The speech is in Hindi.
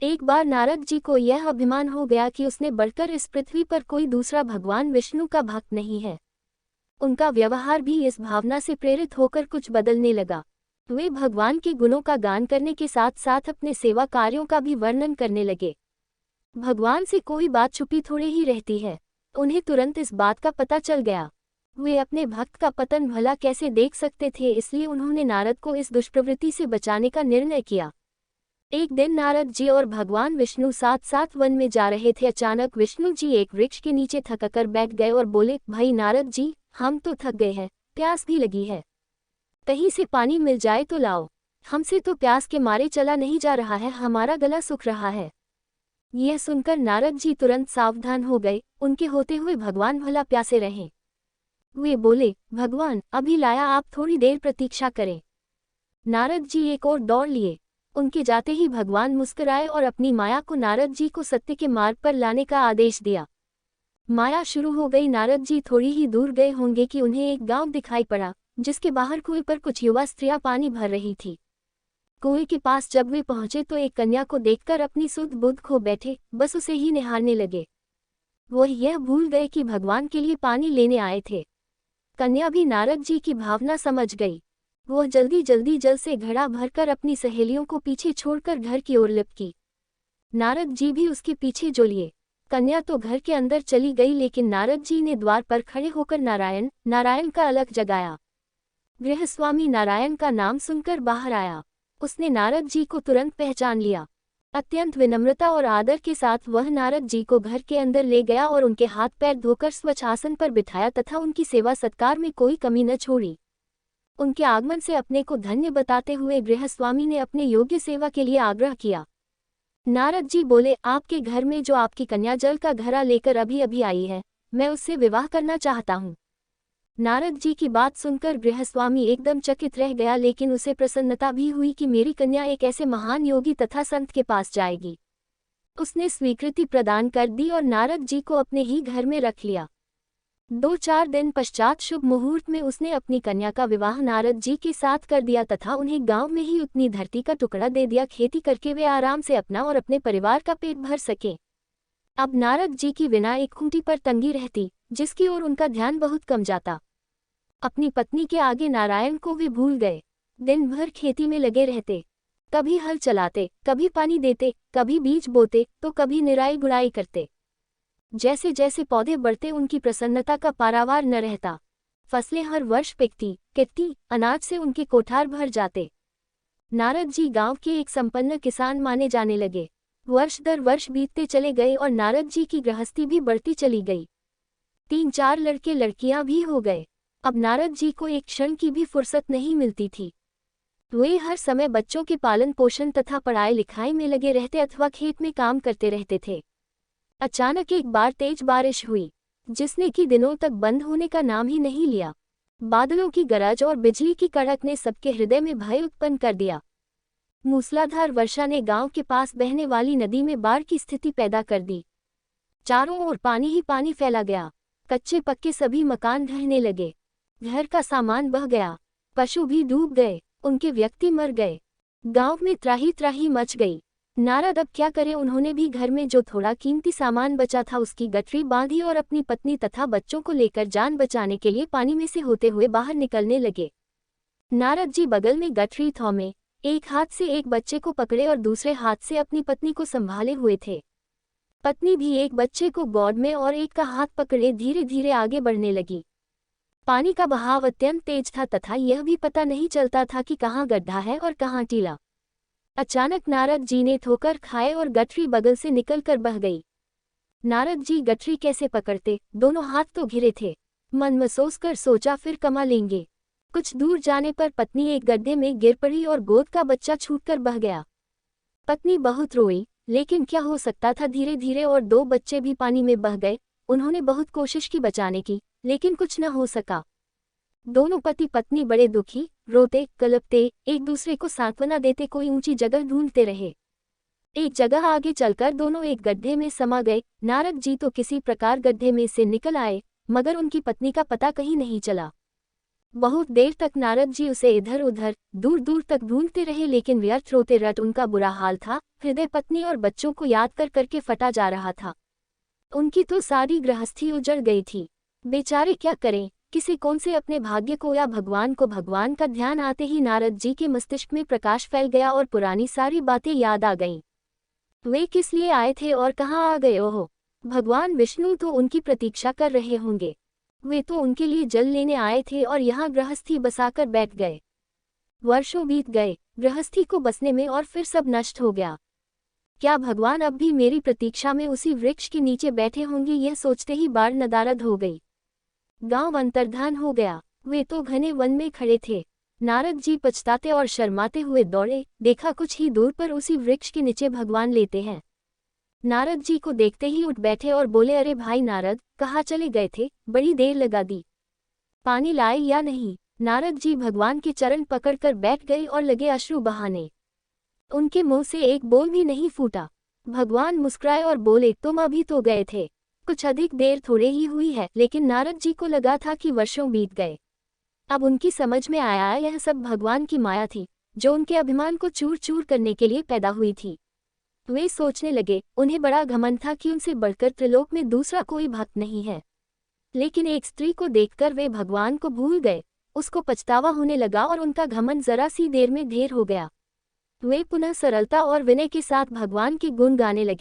एक बार नारद जी को यह अभिमान हो गया कि उसने बढ़कर इस पृथ्वी पर कोई दूसरा भगवान विष्णु का भक्त नहीं है। उनका व्यवहार भी इस भावना से प्रेरित होकर कुछ बदलने लगा। वे भगवान के गुणों का गान करने के साथ साथ अपने सेवा कार्यों का भी वर्णन करने लगे। भगवान से कोई बात छुपी थोड़े ही रहती है। उन्हें तुरंत इस बात का पता चल गया। वे अपने भक्त का पतन भला कैसे देख सकते थे, इसलिए उन्होंने नारद को इस दुष्प्रवृत्ति से बचाने का निर्णय किया। एक दिन नारद जी और भगवान विष्णु साथ साथ वन में जा रहे थे। अचानक विष्णु जी एक वृक्ष के नीचे थककर बैठ गए और बोले, भाई नारद जी, हम तो थक गए हैं, प्यास भी लगी है, कहीं से पानी मिल जाए तो लाओ। हमसे तो प्यास के मारे चला नहीं जा रहा है, हमारा गला सूख रहा है। यह सुनकर नारद जी तुरंत सावधान हो गए। उनके होते हुए भगवान भला प्यासे रहे। वे बोले, भगवान अभी लाया, आप थोड़ी देर प्रतीक्षा करें। नारद जी एक और दौड़ लिए। उनके जाते ही भगवान मुस्कुराए और अपनी माया को नारद जी को सत्य के मार्ग पर लाने का आदेश दिया। माया शुरू हो गई। नारद जी थोड़ी ही दूर गए होंगे कि उन्हें एक गांव दिखाई पड़ा, जिसके बाहर कुएं पर कुछ युवा स्त्रियां पानी भर रही थी। कुएं के पास जब वे पहुंचे तो एक कन्या को देखकर अपनी सुध बुध खो बैठे, बस उसे ही निहारने लगे। वो यह भूल गए कि भगवान के लिए पानी लेने आए थे। कन्या भी नारद जी की भावना समझ गई। वह जल्दी जल्दी जल से घड़ा भरकर अपनी सहेलियों को पीछे छोड़कर घर की ओर लिपकी। नारद जी भी उसके पीछे जो लिए। कन्या तो घर के अंदर चली गई, लेकिन नारद जी ने द्वार पर खड़े होकर नारायण नारायण का अलख जगाया। गृहस्वामी नारायण का नाम सुनकर बाहर आया। उसने नारद जी को तुरंत पहचान लिया। अत्यंत विनम्रता और आदर के साथ वह नारद जी को घर के अंदर ले गया और उनके हाथ पैर धोकर स्वच्छ आसन पर बिठाया तथा उनकी सेवा सत्कार में कोई कमी न छोड़ी। उनके आगमन से अपने को धन्य बताते हुए गृहस्वामी ने अपने योग्य सेवा के लिए आग्रह किया। नारद जी बोले, आपके घर में जो आपकी कन्या जल का घड़ा लेकर अभी अभी आई है, मैं उससे विवाह करना चाहता हूँ। नारद जी की बात सुनकर गृहस्वामी एकदम चकित रह गया, लेकिन उसे प्रसन्नता भी हुई कि मेरी कन्या एक ऐसे महान योगी तथा संत के पास जाएगी। उसने स्वीकृति प्रदान कर दी और नारद जी को अपने ही घर में रख लिया। 2-4 दिन पश्चात शुभ मुहूर्त में उसने अपनी कन्या का विवाह नारद जी के साथ कर दिया तथा उन्हें गांव में ही उतनी धरती का टुकड़ा दे दिया, खेती करके वे आराम से अपना और अपने परिवार का पेट भर सके। अब नारद जी की बिना एक खूंटी पर तंगी रहती, जिसकी ओर उनका ध्यान बहुत कम जाता। अपनी पत्नी के आगे नारायण को वे भूल गए। दिन भर खेती में लगे रहते, कभी हल चलाते, कभी पानी देते, कभी बीज बोते तो कभी निराई गुड़ाई करते। जैसे जैसे पौधे बढ़ते उनकी प्रसन्नता का पारावार न रहता। फसलें हर वर्ष कितती, अनाज से उनके कोठार भर जाते। नारद जी गांव के एक संपन्न किसान माने जाने लगे। वर्ष दर वर्ष बीतते चले गए और नारद जी की गृहस्थी भी बढ़ती चली गई। 3-4 लड़के लड़कियां भी हो गए। अब नारद जी को एक क्षण की भी फुर्सत नहीं मिलती थी। वे हर समय बच्चों के पालन पोषण तथा पढ़ाई लिखाई में लगे रहते अथवा खेत में काम करते रहते थे। अचानक एक बार तेज बारिश हुई, जिसने कि दिनों तक बंद होने का नाम ही नहीं लिया। बादलों की गरज और बिजली की कड़क ने सबके हृदय में भय उत्पन्न कर दिया। मूसलाधार वर्षा ने गांव के पास बहने वाली नदी में बाढ़ की स्थिति पैदा कर दी। चारों ओर पानी ही पानी फैला गया। कच्चे पक्के सभी मकान ढहने लगे। घर का सामान बह गया। पशु भी डूब गए, उनके व्यक्ति मर गए। गांव में त्राही त्राही मच गई। नारद अब क्या करें। उन्होंने भी घर में जो थोड़ा कीमती सामान बचा था उसकी गठरी बांधी और अपनी पत्नी तथा बच्चों को लेकर जान बचाने के लिए पानी में से होते हुए बाहर निकलने लगे। नारद जी बगल में गठरी थौमे, एक हाथ से एक बच्चे को पकड़े और दूसरे हाथ से अपनी पत्नी को संभाले हुए थे। पत्नी भी एक बच्चे को गोद में और एक का हाथ पकड़े धीरे धीरे आगे बढ़ने लगी। पानी का बहाव अत्यंत तेज था तथा यह भी पता नहीं चलता था कि कहाँ गड्ढा है और कहाँ टीला। अचानक नारद जी ने ठोकर खाए और गठरी बगल से निकलकर बह गई। नारद जी गठरी कैसे पकड़ते, दोनों हाथ तो घिरे थे। मन में सोचकर सोचा फिर कमा लेंगे। कुछ दूर जाने पर पत्नी एक गड्ढे में गिर पड़ी और गोद का बच्चा छूटकर बह गया। पत्नी बहुत रोई, लेकिन क्या हो सकता था। धीरे धीरे और 2 बच्चे भी पानी में बह गए। उन्होंने बहुत कोशिश की बचाने की, लेकिन कुछ न हो सका। दोनों पति पत्नी बड़े दुखी, रोते कलपते, एक दूसरे को सांत्वना देते कोई ऊंची जगह ढूंढते रहे। एक जगह आगे चलकर दोनों एक गड्ढे में समा गए। नारद जी तो किसी प्रकार गड्ढे में से निकल आए, मगर उनकी पत्नी का पता कहीं नहीं चला। बहुत देर तक नारद जी उसे इधर उधर दूर दूर तक ढूंढते रहे, लेकिन व्यर्थ रोते रट उनका बुरा हाल था। हृदय पत्नी और बच्चों को याद कर करके फटा जा रहा था। उनकी तो सारी गृहस्थी उजड़ गई थी। बेचारे क्या करें, किसी कौन से अपने भाग्य को या भगवान को। भगवान का ध्यान आते ही नारद जी के मस्तिष्क में प्रकाश फैल गया और पुरानी सारी बातें याद आ गईं। वे किस लिए आए थे और कहाँ आ गए? ओहो, भगवान विष्णु तो उनकी प्रतीक्षा कर रहे होंगे। वे तो उनके लिए जल लेने आए थे और यहाँ गृहस्थी बसाकर बैठ गए। वर्षों बीत गए गृहस्थी को बसने में और फिर सब नष्ट हो गया। क्या भगवान अब भी मेरी प्रतीक्षा में उसी वृक्ष के नीचे बैठे होंगे? यह सोचते ही बाढ़ नदारद हो गई। गांव अंतर्धान हो गया। वे तो घने वन में खड़े थे। नारद जी पछताते और शर्माते हुए दौड़े। देखा कुछ ही दूर पर उसी वृक्ष के नीचे भगवान लेटे हैं। नारद जी को देखते ही उठ बैठे और बोले, अरे भाई नारद, कहाँ चले गए थे? बड़ी देर लगा दी, पानी लाए या नहीं? नारद जी भगवान के चरण पकड़कर बैठ गए और लगे अश्रु बहाने। उनके मुंह से एक बोल भी नहीं फूटा। भगवान मुस्कुराए और बोले, तुम अभी तो गए थे, कुछ अधिक देर थोड़े ही हुई है। लेकिन नारद जी को लगा था कि वर्षों बीत गए। अब उनकी समझ में आया यह सब भगवान की माया थी, जो उनके अभिमान को चूर चूर करने के लिए पैदा हुई थी। वे सोचने लगे, उन्हें बड़ा घमंड था कि उनसे बढ़कर त्रिलोक में दूसरा कोई भक्त नहीं है। लेकिन एक स्त्री को देखकर वे भगवान को भूल गए। उसको पछतावा होने लगा और उनका घमंड जरा सी देर में ढेर हो गया। वे पुनः सरलता और विनय के साथ भगवान के गुण गाने लगे।